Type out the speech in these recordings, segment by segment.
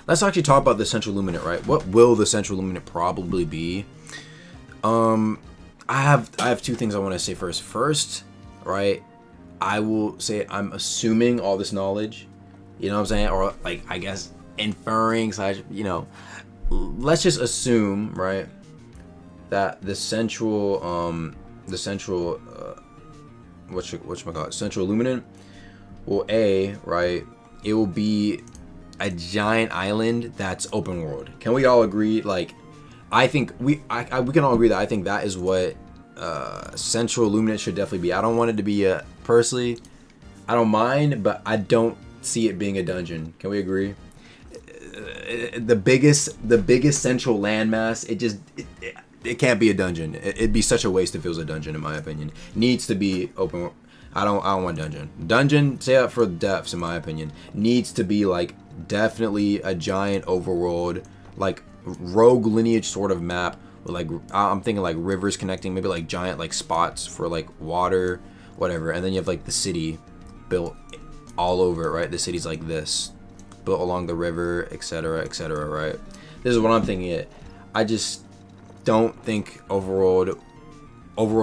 let's actually talk about the central luminant, right? What will the central luminant probably be? I have two things I want to say first. First, right, I will say I'm assuming all this knowledge, you know what I'm saying, or like I guess inferring slash, you know, let's just assume, right, that the central central luminant will right, it will be a giant island that's open world. Can we all agree? Like, I think we can all agree that I think that is what central luminant should definitely be. I don't want it to be a, personally, I don't mind, but I don't see it being a dungeon. Can we agree? The biggest central landmass, it can't be a dungeon. It'd be such a waste if it was a dungeon, in my opinion. Needs to be open. I don't want dungeon. Dungeon, say that for depths, in my opinion. Needs to be like definitely a giant overworld, like rogue lineage sort of map with like, I'm thinking like rivers connecting, maybe like giant like spots for like water, whatever. And then you have like the city built all over it, right? The city's like this, built along the river, etc., etc., right? This is what I'm thinking. I just don't think overworld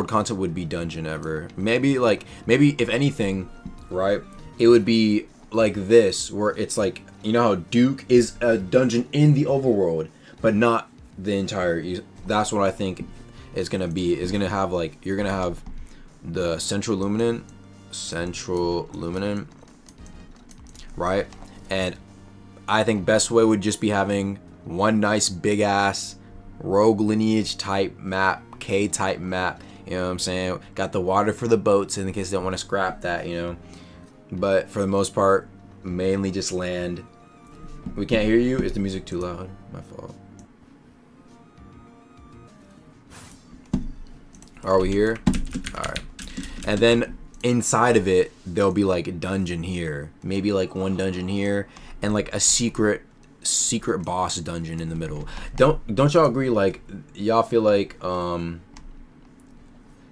content would be dungeon ever. Maybe if anything, right, it would be like this, where it's like, you know how Duke is a dungeon in the overworld, but not the entire. That's what I think it's gonna be. Is gonna have like, you're gonna have the central luminant, right? And I think best way would just be having one nice big ass rogue lineage type map, K type map, you know what I'm saying? Got the water for the boats in case they don't want to scrap that, you know. But for the most part, mainly just land. We can't hear you. Is the music too loud? My fault. Are we here? Alright. And then inside of it, there'll be like a dungeon here. Maybe like one dungeon here. And like a secret boss dungeon in the middle. Don't y'all agree? Like, y'all feel like don't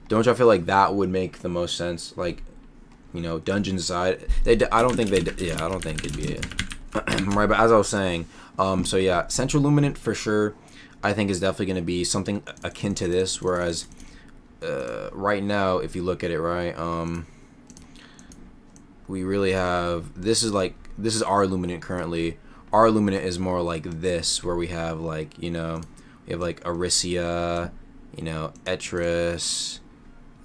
y'all feel like that would make the most sense? Like, you know, dungeon side. I don't think it'd be it. Right, but as I was saying, so yeah, central luminant for sure, I think is definitely going to be something akin to this. Whereas right now, if you look at it, right, we really have, this is our luminant currently. Our luminant is more like this, where we have like, you know, we have like Arisia, you know, Etris,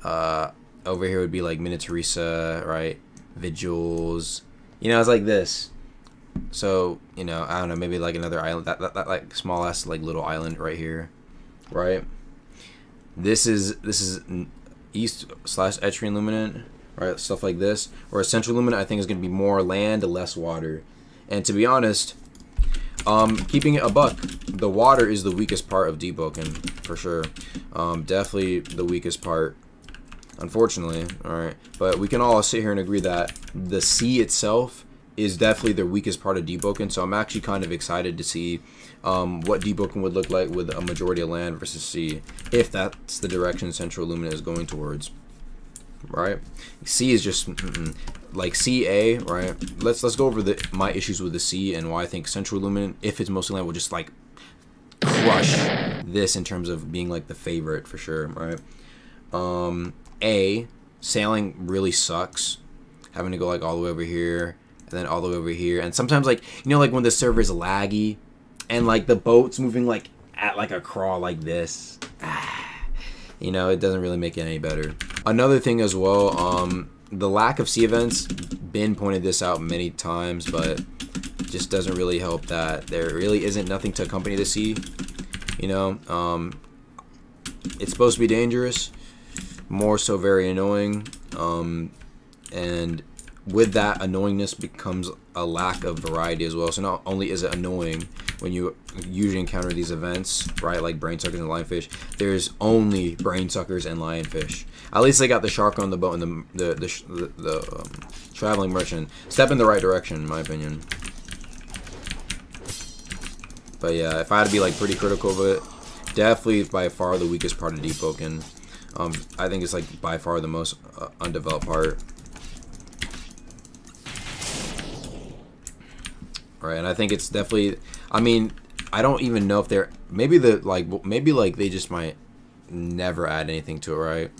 over here would be like Minotaurisa, right, Vigils, you know, it's like this. So, you know, I don't know, maybe like another island, that like small ass like little island right here, right? This is east / Etrian luminant, right? Stuff like this. Whereas central luminant, I think, is going to be more land, less water. And to be honest, keeping it a buck, the water is the weakest part of Deepwoken, for sure. Definitely the weakest part, unfortunately. All right, but we can all sit here and agree that the sea itself is definitely the weakest part of Deepwoken. So I'm actually kind of excited to see what Deepwoken would look like with a majority of land versus sea, if that's the direction Central Luminant is going towards. Right, C is just like CA, right? Let's go over my issues with the C and why I think Central Luminant, if it's mostly land, will just like crush this in terms of being like the favorite for sure, right? A, sailing really sucks, having to go like all the way over here and then all the way over here, and sometimes like, you know, like when the server is laggy and like the boat's moving like at like a crawl like this. You know, it doesn't really make it any better. Another thing as well, the lack of sea events, Ben pointed this out many times, but just doesn't really help that there really isn't nothing to accompany the sea. You know, it's supposed to be dangerous, more so very annoying, and with that, annoyingness becomes a lack of variety as well. So not only is it annoying when you usually encounter these events, right, like brain suckers and lionfish, there's only brain suckers and lionfish. At least they got the shark on the boat and the traveling merchant. Step in the right direction, in my opinion. But yeah, if I had to be like pretty critical of it, definitely by far the weakest part of Deepwoken. I think it's like by far the most undeveloped part. right? And I think it's definitely. I mean, I don't even know if they're maybe maybe they just might never add anything to it, right?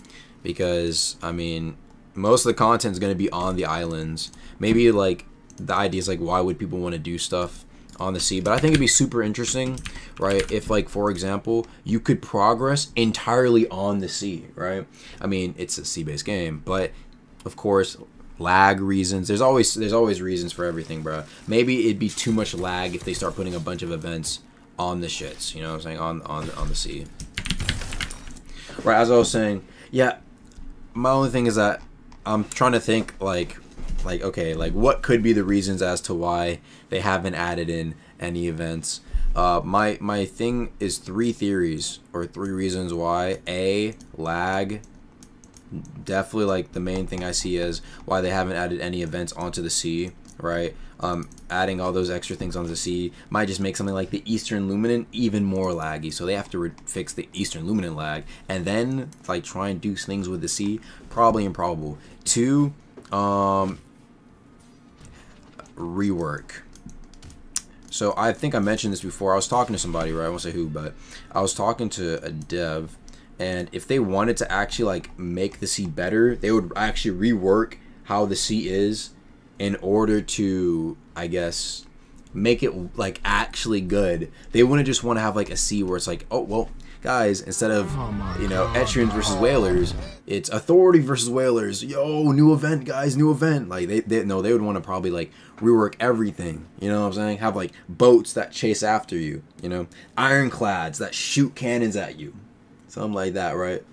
Because I mean, most of the content is going to be on the islands. Maybe like the idea is like, why would people want to do stuff on the sea? But I think it'd be super interesting, right? If like, for example, you could progress entirely on the sea, right? I mean, it's a sea-based game, but of course, lag reasons. There's always reasons for everything, bro. Maybe it'd be too much lag if they start putting a bunch of events on the shits. You know what I'm saying? On the sea. Right. As I was saying, yeah. My only thing is that I'm trying to think like okay, like what could be the reasons as to why they haven't added in any events. My thing is 3 theories or 3 reasons why. A, lag. Definitely like the main thing I see is why they haven't added any events onto the sea, right? Adding all those extra things onto the sea might just make something like the Eastern Luminant even more laggy, so they have to fix the Eastern Luminant lag and then like try and do things with the sea. Probably improbable. 2, rework. So I think I mentioned this before. I was talking to somebody, right? I won't say who, but I was talking to a dev, and if they wanted to actually like make the sea better, they would actually rework how the sea is in order to, I guess, make it like actually good. They wouldn't just want to have like a sea where it's like, oh well, guys, instead of Etrians versus whalers, it's authority versus whalers. Yo, new event, guys, new event. Like they would want to probably like rework everything. You know what I'm saying? Have like boats that chase after you. You know, ironclads that shoot cannons at you. Something like that, right?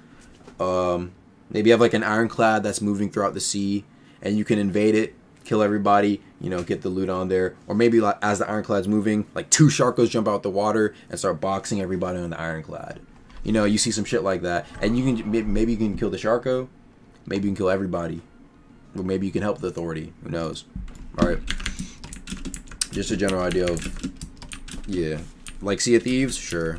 Maybe have like an ironclad that's moving throughout the sea, and you can invade it, kill everybody, you know, get the loot on there. Or maybe like as the ironclad's moving, like 2 sharkos jump out the water and start boxing everybody on the ironclad. You know, you see some shit like that, and you can maybe you can kill the sharko, maybe you can kill everybody, or maybe you can help the authority. Who knows? All right, just a general idea of, yeah, like Sea of Thieves, sure.